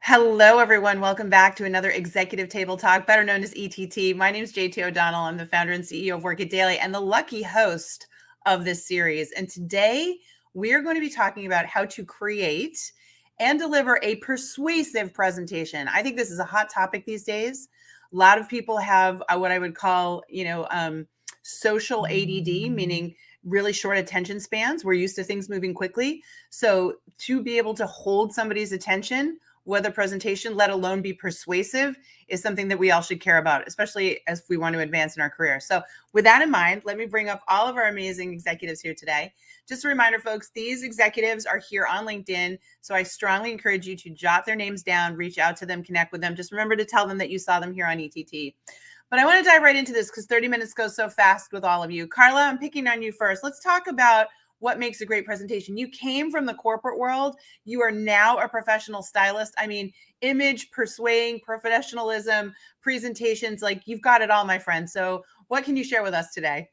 Hello, everyone. Welcome back to another Executive Table Talk, better known as ETT. My name is JT O'Donnell. I'm the founder and CEO of Work It Daily and the lucky host of this series. And today we are going to be talking about how to create and deliver a persuasive presentation. I think this is a hot topic these days. A lot of people have what I would call, social ADD, meaning really short attention spans. We're used to things moving quickly. So to be able to hold somebody's attention with a presentation, let alone be persuasive, is something that we all should care about, especially as we want to advance in our career. So with that in mind, let me bring up all of our amazing executives here today. Just a reminder, folks, these executives are here on LinkedIn. So I strongly encourage you to jot their names down, reach out to them, connect with them. Just remember to tell them that you saw them here on ETT. But I want to dive right into this because 30 minutes goes so fast with all of you. Carla, I'm picking on you first. Let's talk about what makes a great presentation. You came from the corporate world. You are now a professional stylist. I mean, image, persuading, professionalism, presentations, like you've got it all, my friend. So what can you share with us today?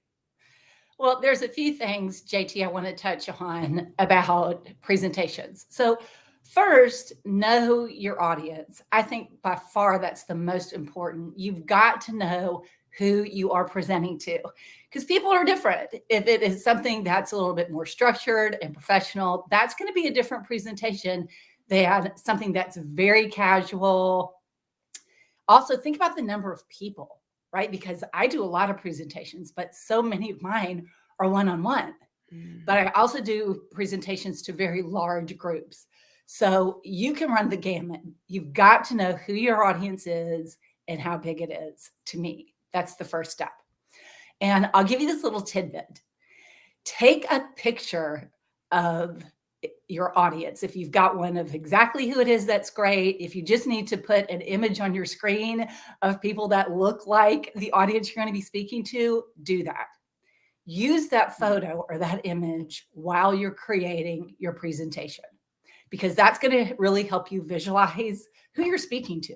Well, there's a few things, JT, I want to touch on about presentations. So first, know your audience. I think by far that's the most important. You've got to know who you are presenting to, because people are different. If it is something that's a little bit more structured and professional, that's going to be a different presentation than something that's very casual. Also, think about the number of people, right? Because I do a lot of presentations, but so many of mine are one-on-one. But I also do presentations to very large groups. So you can run the gamut. You've got to know who your audience is and how big it is. To me, that's the first step. And I'll give you this little tidbit. Take a picture of your audience. If you've got one of exactly who it is, that's great. If you just need to put an image on your screen of people that look like the audience you're going to be speaking to, do that. Use that photo or that image while you're creating your presentation, because that's going to really help you visualize who you're speaking to.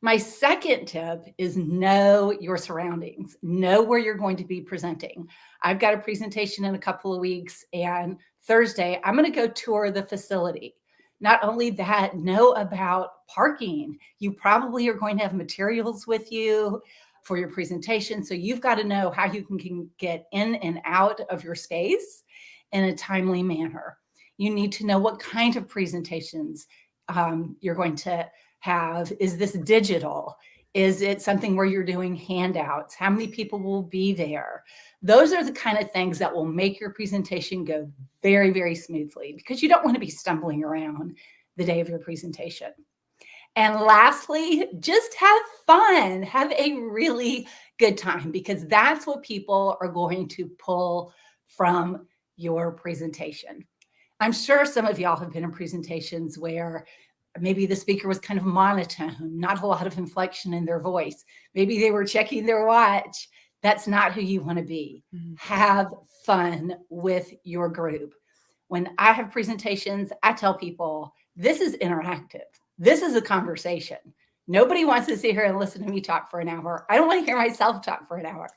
My second tip is know your surroundings. Know where you're going to be presenting. I've got a presentation in a couple of weeks, and Thursday, I'm going to go tour the facility. Not only that, know about parking. You probably are going to have materials with you for your presentation. So you've got to know how you can get in and out of your space in a timely manner. You need to know what kind of presentations you're going to have. Is this digital? Is it something where you're doing handouts? How many people will be there? Those are the kind of things that will make your presentation go very, very smoothly, because you don't want to be stumbling around the day of your presentation. And lastly, just have fun. Have a really good time, because that's what people are going to pull from your presentation. I'm sure some of y'all have been in presentations where maybe the speaker was kind of monotone, not a lot of inflection in their voice. Maybe they were checking their watch. That's not who you want to be. Have fun with your group. When I have presentations, I tell people, this is interactive. This is a conversation. Nobody wants to sit here and listen to me talk for an hour. I don't want to hear myself talk for an hour.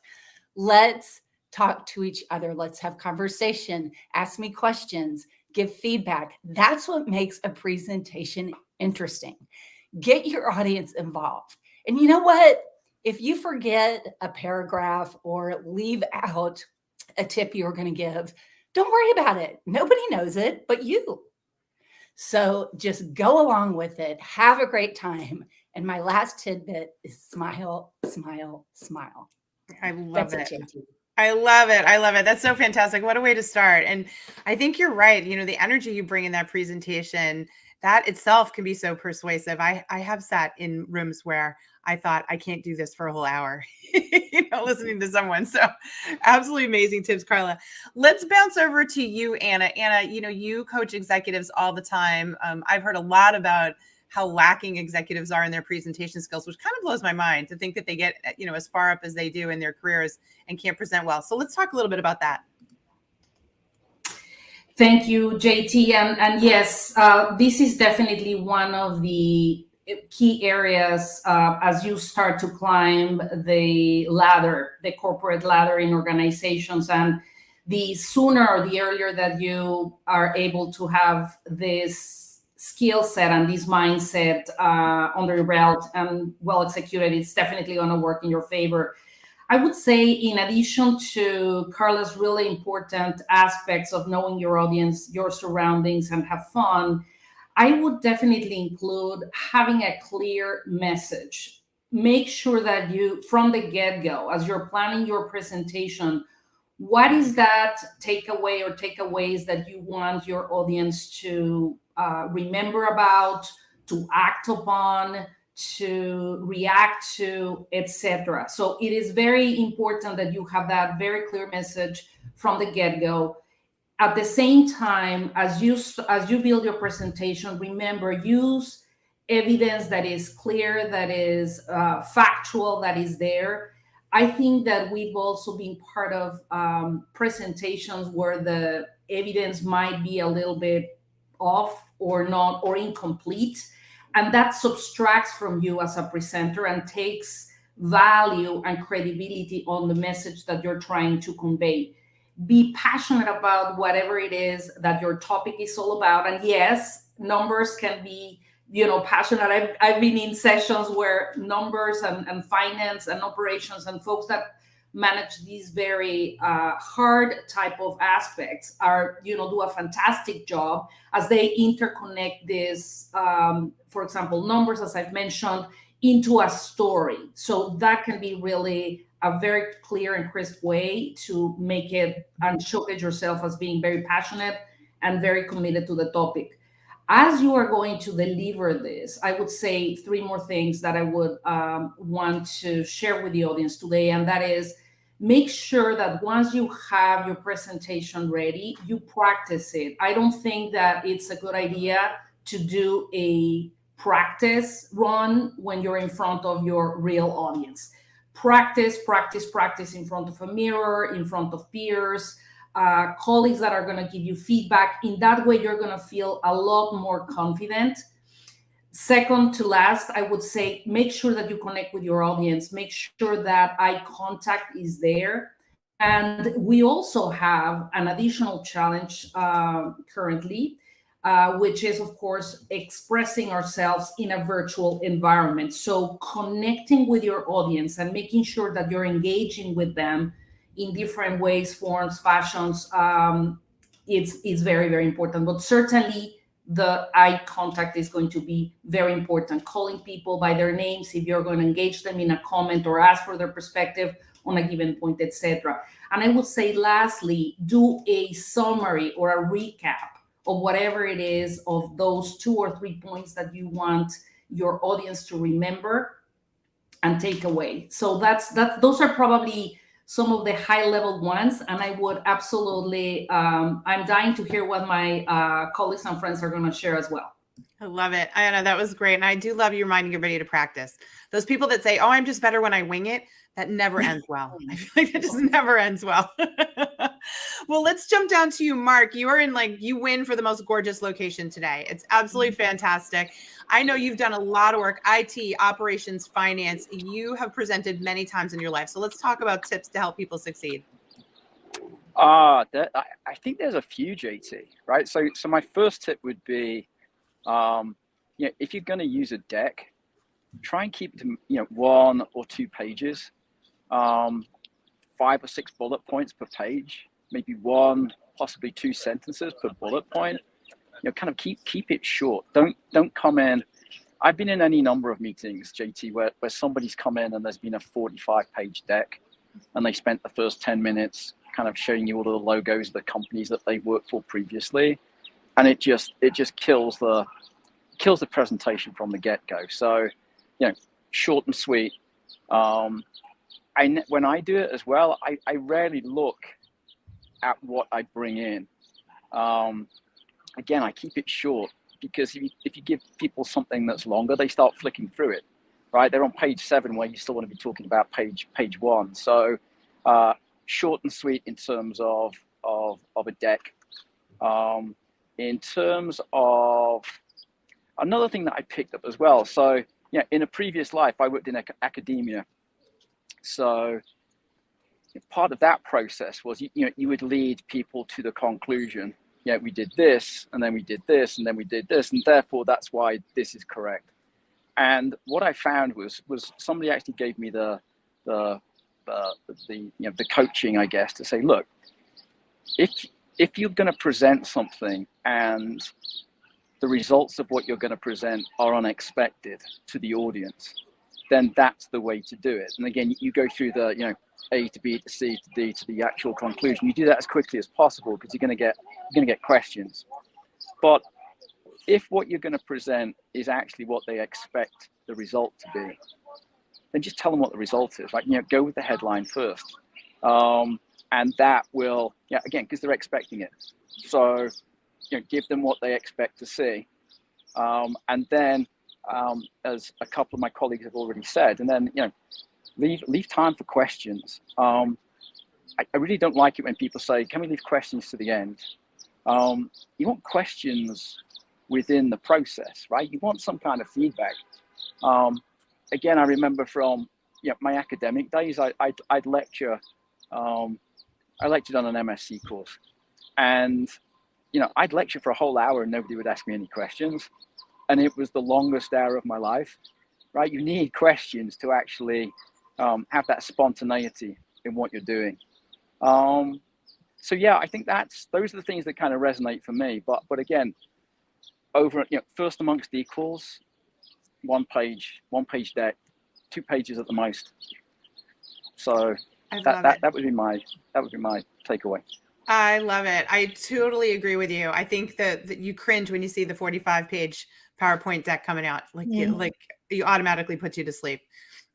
Let's talk to each other. Let's have conversation. Ask me questions. Give feedback. That's what makes a presentation interesting. Get your audience involved. And you know what? If you forget a paragraph or leave out a tip you were going to give, don't worry about it. Nobody knows it but you. So just go along with it. Have a great time. And my last tidbit is smile, smile, smile. I love it. I love it. I love it. That's so fantastic. What a way to start. And I think you're right. You know, the energy you bring in that presentation, that itself can be so persuasive. I have sat in rooms where I thought, I can't do this for a whole hour, listening to someone. So absolutely amazing tips, Carla. Let's bounce over to you, Anna. Anna, you coach executives all the time. I've heard a lot about how lacking executives are in their presentation skills, which kind of blows my mind to think that they get, as far up as they do in their careers and can't present well. So let's talk a little bit about that. Thank you, JT. And yes, this is definitely one of the key areas as you start to climb the ladder, the corporate ladder in organizations. And the sooner or the earlier that you are able to have this skill set and this mindset under your belt and well executed, it's definitely going to work in your favor. I would say, in addition to Carla's really important aspects of knowing your audience, your surroundings, and have fun, I would definitely include having a clear message. Make sure that you, from the get-go, as you're planning your presentation, what is that takeaway or takeaways that you want your audience to remember about, to act upon, to react to, etc. So it is very important that you have that very clear message from the get-go. At the same time, as you build your presentation, remember, use evidence that is clear, that is factual, that is there. I think that we've also been part of presentations where the evidence might be a little bit off or not, or incomplete, and that subtracts from you as a presenter and takes value and credibility on the message that you're trying to convey. Be passionate about whatever it is that your topic is all about. And yes, numbers can be, passionate. I've been in sessions where numbers and finance and operations and folks that manage these very hard type of aspects are, do a fantastic job as they interconnect this, for example, numbers, as I've mentioned, into a story. So that can be really a very clear and crisp way to make it and showcase yourself as being very passionate and very committed to the topic. As you are going to deliver this, I would say 3 more things that I would want to share with the audience today. And that is, make sure that once you have your presentation ready, you practice it. I don't think that it's a good idea to do a practice run when you're in front of your real audience. Practice in front of a mirror, in front of peers, colleagues that are going to give you feedback. In that way, you're going to feel a lot more confident. Second to last, I would say, make sure that you connect with your audience. Make sure that eye contact is there. And we also have an additional challenge currently, which is, of course, expressing ourselves in a virtual environment. So connecting with your audience and making sure that you're engaging with them in different ways, forms, fashions, it's very, very important. But certainly the eye contact is going to be very important. Calling people by their names if you're going to engage them in a comment or ask for their perspective on a given point, etc. And I would say, lastly, do a summary or a recap of whatever it is of those 2 or 3 points that you want your audience to remember and take away. So those are probably some of the high-level ones, and I would absolutely, I'm dying to hear what my colleagues and friends are going to share as well. I love it. I know that was great. And I do love you reminding everybody to practice. Those people that say, oh, I'm just better when I wing it, that never ends well. I feel like that just never ends well. Well, let's jump down to you, Mark. You are in you win for the most gorgeous location today. It's absolutely fantastic. I know you've done a lot of work, IT, operations, finance. You have presented many times in your life. So let's talk about tips to help people succeed. I think there's a few, JT, right? So my first tip would be, if you're going to use a deck, try and keep them, 1 or 2 pages, 5 or 6 bullet points per page, maybe 1, possibly 2 sentences per bullet point. Kind of keep it short. Don't come in. I've been in any number of meetings, JT, where somebody's come in and there's been a 45-page deck, and they spent the first 10 minutes kind of showing you all of the logos of the companies that they worked for previously, and it just kills the presentation from the get-go. So, short and sweet. When I do it as well, I rarely look at what I bring in. Again, I keep it short, because if you give people something that's longer, they start flicking through it, right? They're on page 7 where you still want to be talking about page 1. So short and sweet in terms of a deck. In terms of another thing that I picked up as well. So in a previous life, I worked in academia. So part of that process was you would lead people to the conclusion. yeah, we did this, and then we did this, and then we did this, and therefore that's why this is correct. And what I found was somebody actually gave me the coaching, I guess, to say, look, if you're going to present something and the results of what you're going to present are unexpected to the audience, then that's the way to do it. And again, you go through the A to B to C to D to the actual conclusion. You do that as quickly as possible because you're going to get questions. But if what you're going to present is actually what they expect the result to be, then just tell them what the result is. Like, go with the headline first. And that will, again, because they're expecting it. So, give them what they expect to see. And then, as a couple of my colleagues have already said, and then, leave time for questions. I really don't like it when people say, can we leave questions to the end? You want questions within the process, right? You want some kind of feedback. Again, I remember from my academic days, I'd lecture. I lectured on an MSc course, and I'd lecture for a whole hour and nobody would ask me any questions, and it was the longest hour of my life. Right? You need questions to actually have that spontaneity in what you're doing. So yeah, I think those are the things that kind of resonate for me. But again, first amongst equals, one page deck, 2 pages at the most. So that would be my takeaway. I love it. I totally agree with you. I think that you cringe when you see the 45-page PowerPoint deck coming out. Like you automatically puts you to sleep.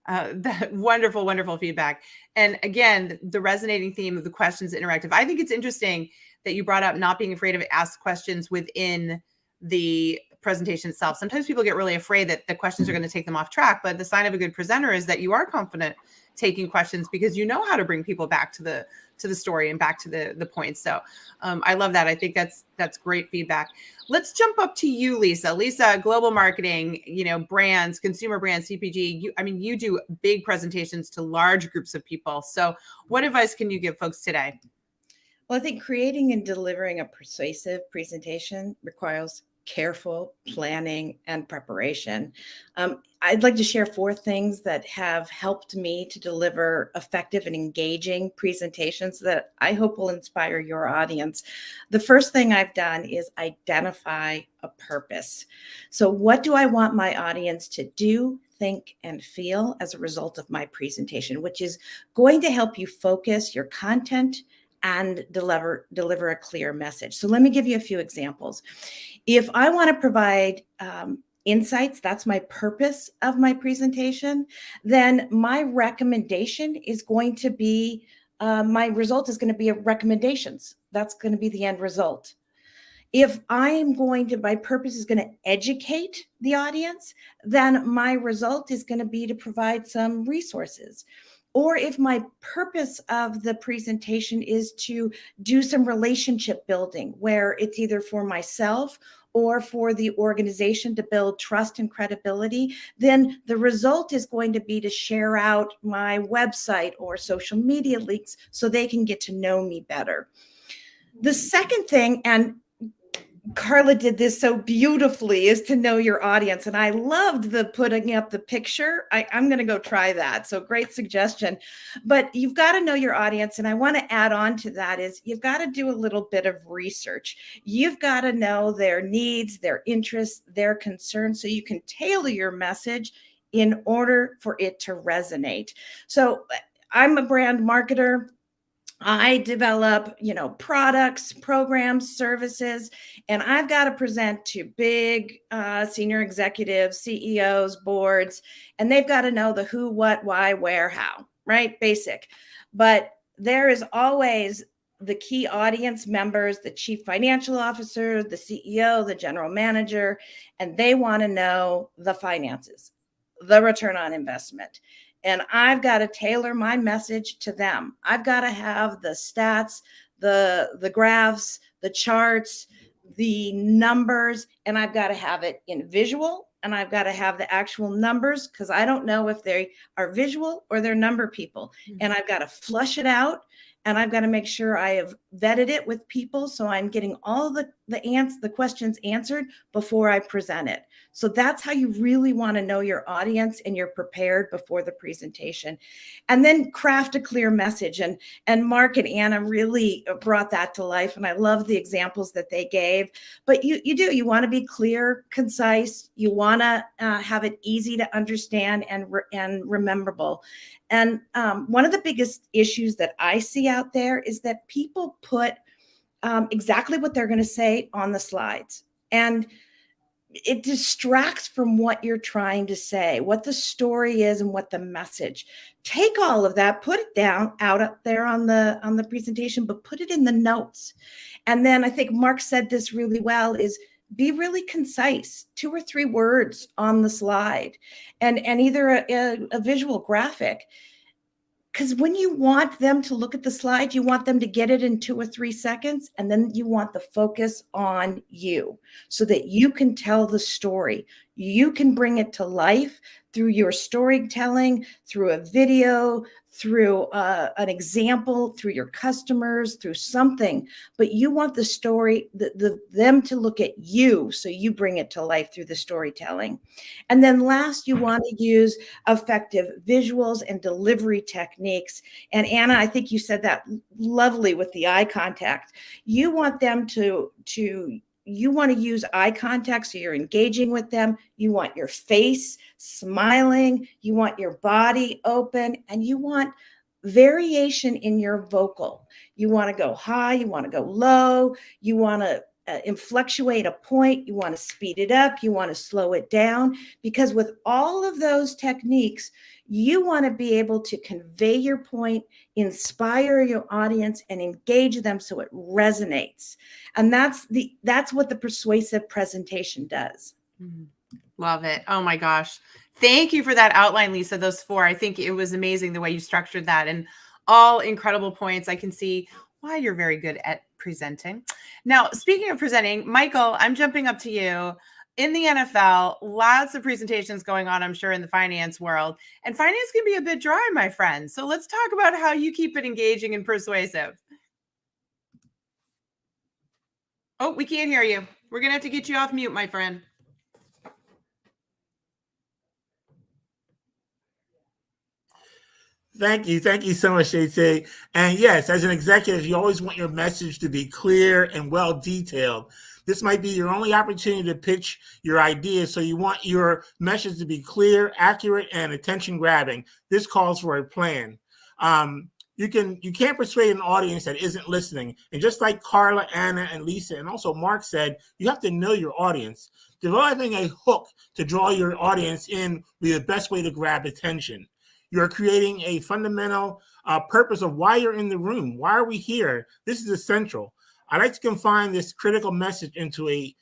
That wonderful, wonderful feedback. And again, the resonating theme of the questions interactive. I think it's interesting that you brought up not being afraid of ask questions within the presentation itself. Sometimes people get really afraid that the questions are going to take them off track, but the sign of a good presenter is that you are confident taking questions because you know how to bring people back to the story and back to the point. So I love that. I think that's great feedback. Let's jump up to you, Lisa. Lisa, global marketing, brands, consumer brands, CPG. You do big presentations to large groups of people. So what advice can you give folks today? Well, I think creating and delivering a persuasive presentation requires careful planning and preparation. I'd like to share 4 things that have helped me to deliver effective and engaging presentations that I hope will inspire your audience. The first thing I've done is identify a purpose. So what do I want my audience to do, think, and feel as a result of my presentation, which is going to help you focus your content and deliver a clear message. So let me give you a few examples. If I want to provide insights, that's my purpose of my presentation, then my recommendation is going to be, my result is going to be recommendations. That's going to be the end result. If my purpose is going to educate the audience, then my result is going to be to provide some resources. Or if my purpose of the presentation is to do some relationship building, where it's either for myself or for the organization to build trust and credibility, then the result is going to be to share out my website or social media links so they can get to know me better. The second thing, and Carla did this so beautifully, is to know your audience. And I loved the putting up the picture. I'm going to go try that. So great suggestion. But you've got to know your audience. And I want to add on to that is you've got to do a little bit of research. You've got to know their needs, their interests, their concerns, so you can tailor your message in order for it to resonate. So I'm a brand marketer. I develop, products, programs, services, and I've got to present to big senior executives, CEOs, boards, and they've got to know the who, what, why, where, how, right? Basic. But there is always the key audience members, the chief financial officer, the CEO, the general manager, and they want to know the finances, the return on investment. And I've got to tailor my message to them. I've got to have the stats, the graphs, the charts, the numbers, and I've got to have it in visual, and I've got to have the actual numbers, because I don't know if they are visual or they're number people. And I've got to flush it out, and I've got to make sure I have vetted it with people, so I'm getting all the questions answered before I present it. So that's how you really want to know your audience, and you're prepared before the presentation. And then craft a clear message. And Mark and Anna really brought that to life, and I love the examples that they gave. But you want to be clear, concise. You want to have it easy to understand and rememberable. And one of the biggest issues that I see out there is that people put exactly what they're going to say on the slides, and it distracts from what you're trying to say, what the story is, and what the message. Take all of that, put it down out up there on the presentation, but put it in the notes. And then I think Mark said this really well, is be really concise, 2 or 3 words on the slide, and either a visual graphic. Because when you want them to look at the slide, you want them to get it in 2 or 3 seconds, and then you want the focus on you so that you can tell the story. You can bring it to life through your storytelling, through a video, through an example, through your customers, through something. But you want the story, them to look at you, so you bring it to life through the storytelling. And then last, you want to use effective visuals and delivery techniques. And Anna, I think you said that lovely with the eye contact. You want them you want to use eye contact, so you're engaging with them. You want your face smiling. You want your body open, and you want variation in your vocal. You want to go high. You want to go low. You want to inflectuate a point. You want to speed it up. You want to slow it down, because with all of those techniques, you want to be able to convey your point, inspire your audience, and engage them so it resonates. And that's what the persuasive presentation does. Love it. Oh my gosh. Thank you for that outline, Lisa, those 4. I think it was amazing the way you structured that, and all incredible points. I can see why you're very good at presenting. Now, speaking of presenting, Michael, I'm jumping up to you. In the NFL, lots of presentations going on, I'm sure, in the finance world. And finance can be a bit dry, my friend. So let's talk about how you keep it engaging and persuasive. Oh, we can't hear you. We're going to have to get you off mute, my friend. Thank you. Thank you so much, JT. And yes, as an executive, you always want your message to be clear and well detailed. This might be your only opportunity to pitch your ideas, so you want your message to be clear, accurate, and attention grabbing. This calls for a plan. You can't persuade an audience that isn't listening. And just like Carla, Anna, and Lisa, and also Mark said, you have to know your audience. Developing a hook to draw your audience in will be the best way to grab attention. You're creating a fundamental purpose of why you're in the room. Why are we here? This is essential. I like to confine this critical message into a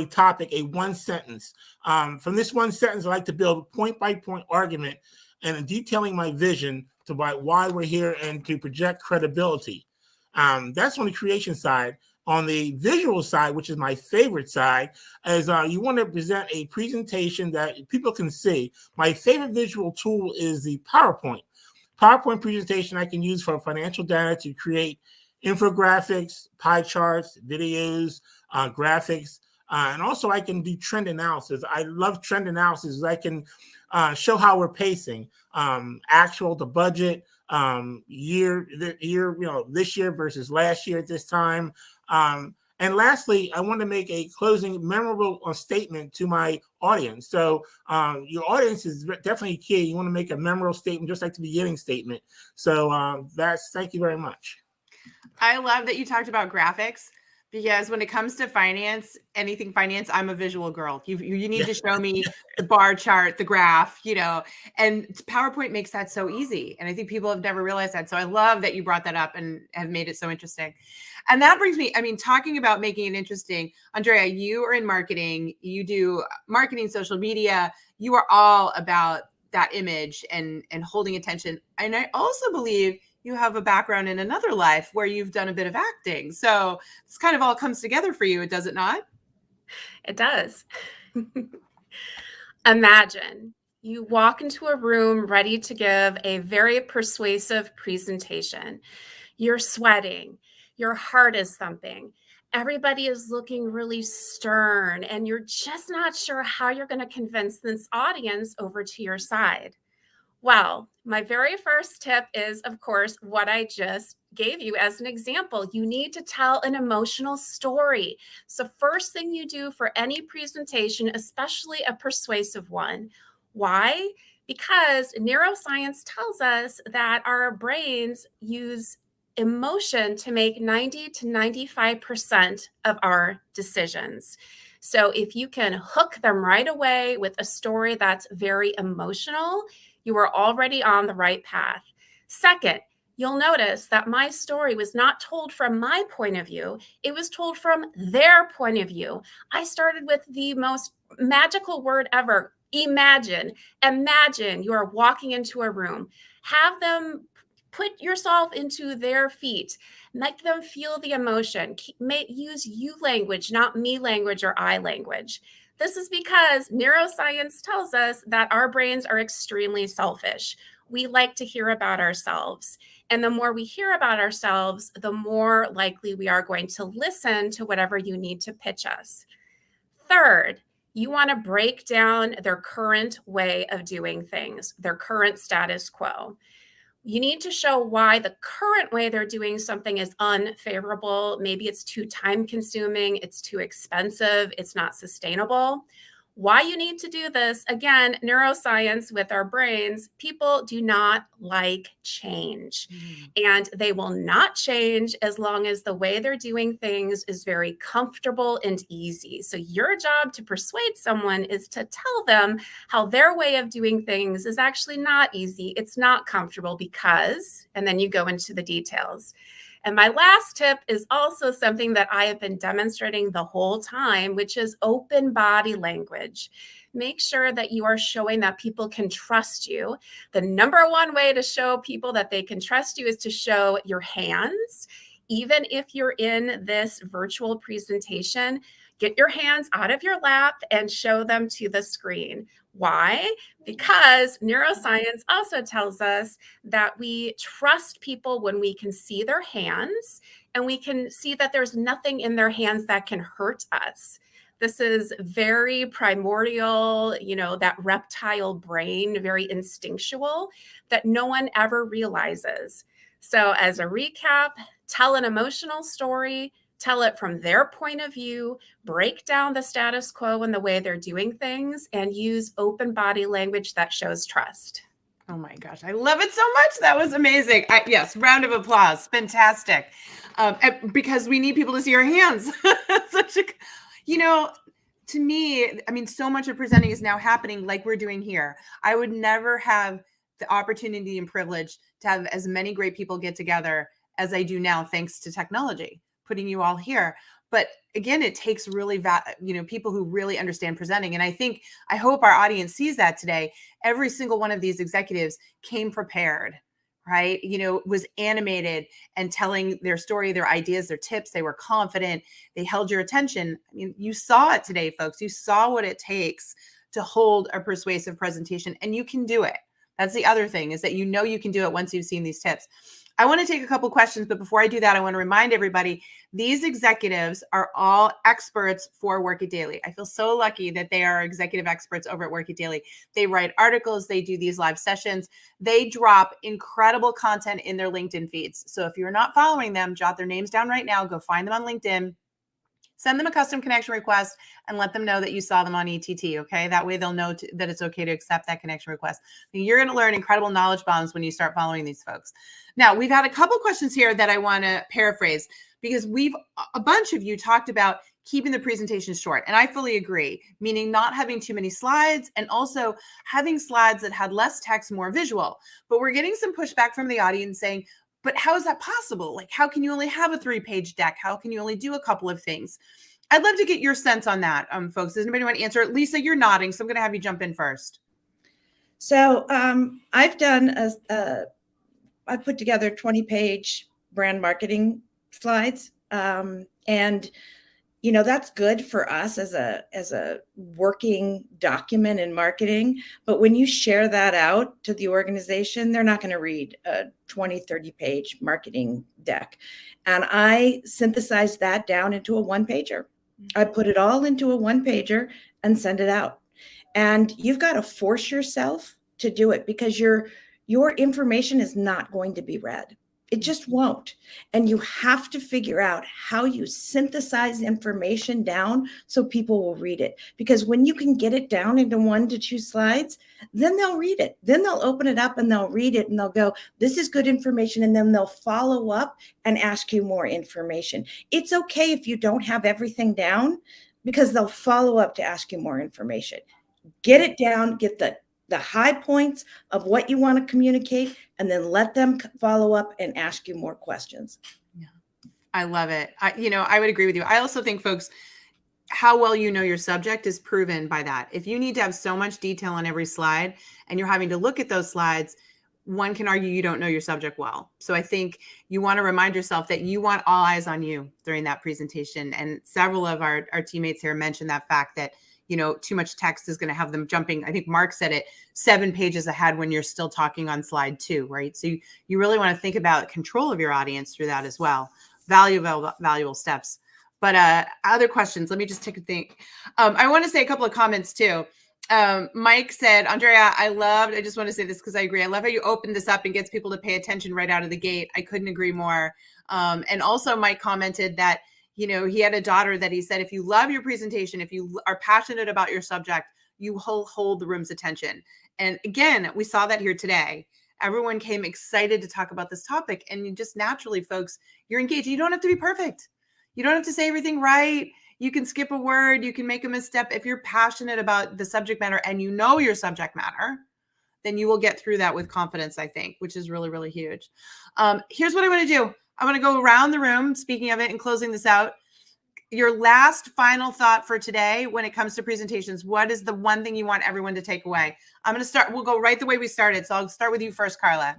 topic, a one sentence. From this one sentence, I like to build a point-by-point argument and detailing my vision to why we're here and to project credibility. That's on the creation side. On the visual side, which is my favorite side, is you want to present a presentation that people can see. My favorite visual tool is the PowerPoint. PowerPoint presentation I can use for financial data to create infographics, pie charts, videos, graphics, and also I can do trend analysis. I love trend analysis. I can show how we're pacing, actual to budget, this year versus last year at this time. And lastly, I want to make a closing memorable statement to my audience. So your audience is definitely key. You want to make a memorable statement, just like the beginning statement. So thank you very much. I love that you talked about graphics, because when it comes to finance, anything finance, I'm a visual girl. You need to show me the bar chart, the graph, and PowerPoint makes that so easy. And I think people have never realized that. So I love that you brought that up and have made it so interesting. And that brings me, talking about making it interesting, Andrea, you are in marketing, you do marketing, social media, you are all about that image and holding attention. And I also believe you have a background in another life where you've done a bit of acting. So this kind of all comes together for you, does it not? It does. Imagine you walk into a room ready to give a very persuasive presentation. You're sweating. Your heart is thumping. Everybody is looking really stern, and you're just not sure how you're going to convince this audience over to your side. Well, my very first tip is, of course, what I just gave you as an example. You need to tell an emotional story. So, first thing you do for any presentation, especially a persuasive one. Why? Because neuroscience tells us that our brains use emotion to make 90 to 95% of our decisions. So, if you can hook them right away with a story that's very emotional, you are already on the right path. Second, you'll notice that my story was not told from my point of view. It was told from their point of view. I started with the most magical word ever, imagine. Imagine you are walking into a room. Have them put yourself into their feet. Make them feel the emotion. Use you language, not me language or I language. This is because neuroscience tells us that our brains are extremely selfish. We like to hear about ourselves. And the more we hear about ourselves, the more likely we are going to listen to whatever you need to pitch us. Third, you want to break down their current way of doing things, their current status quo. You need to show why the current way they're doing something is unfavorable. Maybe it's too time consuming, it's too expensive, it's not sustainable. Why you need to do this, again, neuroscience with our brains, people do not like change. And they will not change as long as the way they're doing things is very comfortable and easy. So your job to persuade someone is to tell them how their way of doing things is actually not easy. It's not comfortable because, and then you go into the details. And my last tip is also something that I have been demonstrating the whole time, which is open body language. Make sure that you are showing that people can trust you. The number one way to show people that they can trust you is to show your hands. Even if you're in this virtual presentation, get your hands out of your lap and show them to the screen. Why? Because neuroscience also tells us that we trust people when we can see their hands and we can see that there's nothing in their hands that can hurt us. This is very primordial, that reptile brain, very instinctual, that no one ever realizes. So as a recap, tell an emotional story, tell it from their point of view, break down the status quo and the way they're doing things, and use open body language that shows trust. Oh my gosh, I love it so much. That was amazing. Yes, round of applause. Fantastic. Because we need people to see our hands. To me, so much of presenting is now happening like we're doing here. I would never have the opportunity and privilege to have as many great people get together as I do now, thanks to technology, putting you all here. But again, it takes really, people who really understand presenting. And I hope our audience sees that today. Every single one of these executives came prepared, right? Was animated and telling their story, their ideas, their tips. They were confident. They held your attention. You saw it today, folks. You saw what it takes to hold a persuasive presentation, and you can do it. That's the other thing, is that you can do it once you've seen these tips. I want to take a couple questions, but before I do that, I want to remind everybody, these executives are all experts for Work It Daily. I feel so lucky that they are executive experts over at Work It Daily. They write articles, they do these live sessions, they drop incredible content in their LinkedIn feeds. So if you're not following them, jot their names down right now, go find them on LinkedIn, send them a custom connection request, and let them know that you saw them on ETT, okay? That way they'll know that it's okay to accept that connection request. You're going to learn incredible knowledge bombs when you start following these folks. Now, we've had a couple questions here that I want to paraphrase, because a bunch of you talked about keeping the presentation short, and I fully agree, meaning not having too many slides and also having slides that had less text, more visual. But we're getting some pushback from the audience saying, but how is that possible? Like, how can you only have a 3-page deck? How can you only do a couple of things? I'd love to get your sense on that, folks. Does anybody want to answer? Lisa, you're nodding, so I'm going to have you jump in first. So I've done I put together 20-page brand marketing slides, and that's good for us as a working document in marketing. But when you share that out to the organization, they're not going to read a 20, 30 page marketing deck. And I synthesized that down into a one pager. I put it all into a one pager and send it out. And you've got to force yourself to do it, because your information is not going to be read. It just won't. And you have to figure out how you synthesize information down so people will read it. Because when you can get it down into 1 to 2 slides, then they'll read it. Then they'll open it up and they'll read it and they'll go, this is good information. And then they'll follow up and ask you more information. It's okay if you don't have everything down, because they'll follow up to ask you more information. Get it down, get the high points of what you want to communicate, and then let them follow up and ask you more questions. Yeah, I love it. I would agree with you. I also think, folks, how well you know your subject is proven by that. If you need to have so much detail on every slide and you're having to look at those slides, one can argue you don't know your subject well. So I think you want to remind yourself that you want all eyes on you during that presentation. And several of our teammates here mentioned that fact that too much text is going to have them jumping. I think Mark said it 7 pages ahead when you're still talking on slide 2, right? So you really want to think about control of your audience through that as well. Valuable steps. But other questions, let me just take a think. I want to say a couple of comments too. Mike said, Andrea, I just want to say this because I agree. I love how you opened this up and gets people to pay attention right out of the gate. I couldn't agree more. And also Mike commented that he had a daughter that he said, if you love your presentation, if you are passionate about your subject, you hold the room's attention. And again, we saw that here today. Everyone came excited to talk about this topic. And you just naturally, folks, you're engaged. You don't have to be perfect. You don't have to say everything right. You can skip a word. You can make a misstep. If you're passionate about the subject matter and you know your subject matter, then you will get through that with confidence, I think, which is really, really huge. Here's what I want to do. I want to go around the room, speaking of it and closing this out. Your last final thought for today when it comes to presentations, what is the one thing you want everyone to take away? I'm going to start. We'll go right the way we started. So I'll start with you first, Carla.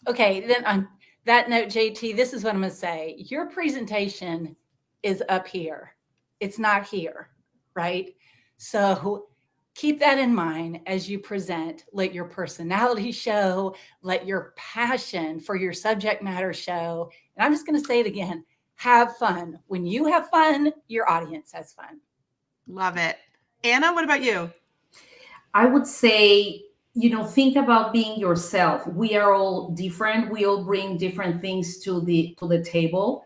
Okay. Then on that note, JT, this is what I'm going to say. Your presentation is up here. It's not here, right? So keep that in mind as you present. Let your personality show. Let your passion for your subject matter show. And I'm just going to say it again. Have fun. When you have fun, your audience has fun. Love it. Anna, what about you? I would say, think about being yourself. We are all different. We all bring different things to the table.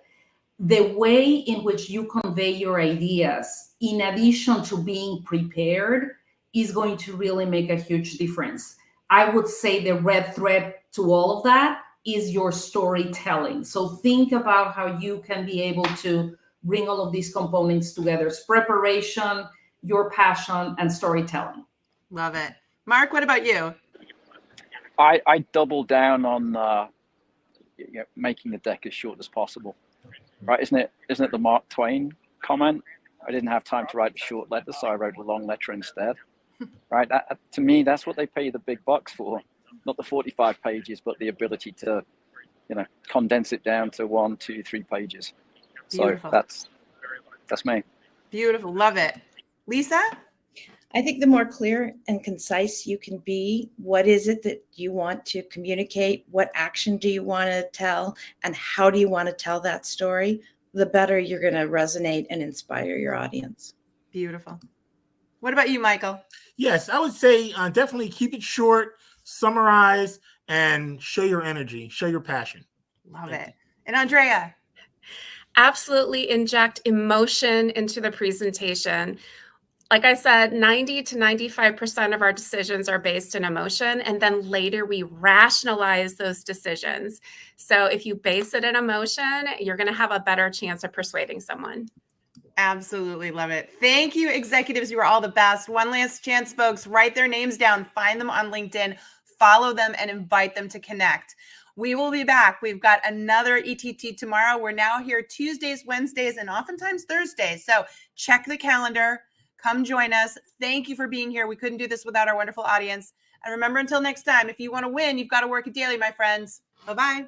The way in which you convey your ideas, in addition to being prepared, is going to really make a huge difference. I would say the red thread to all of that is your storytelling. So think about how you can be able to bring all of these components together. It's preparation, your passion, and storytelling. Love it. Mark, what about you? I double down on making the deck as short as possible. Right? Isn't it the Mark Twain comment? I didn't have time to write a short letter, so I wrote a long letter instead. Right? To me, that's what they pay the big bucks for. Not the 45 pages, but the ability to, condense it down to 1, 2, 3 pages. Beautiful. So that's me. Beautiful. Love it. Lisa? I think the more clear and concise you can be, what is it that you want to communicate? What action do you want to tell? And how do you want to tell that story? The better you're going to resonate and inspire your audience. Beautiful. What about you, Michael? Yes, I would say definitely keep it short, summarize, and show your energy, show your passion. Love it. And Andrea? Absolutely inject emotion into the presentation. Like I said, 90 to 95% of our decisions are based in emotion, and then later we rationalize those decisions. So if you base it in emotion, you're going to have a better chance of persuading someone. Absolutely love it. Thank you, executives. You are all the best. One last chance, folks. Write their names down, find them on LinkedIn, follow them, and invite them to connect. We will be back. We've got another ETT tomorrow. We're now here Tuesdays, Wednesdays, and oftentimes Thursdays. So check the calendar. Come join us. Thank you for being here. We couldn't do this without our wonderful audience. And remember, until next time, if you want to win, you've got to work it daily, my friends. Bye-bye.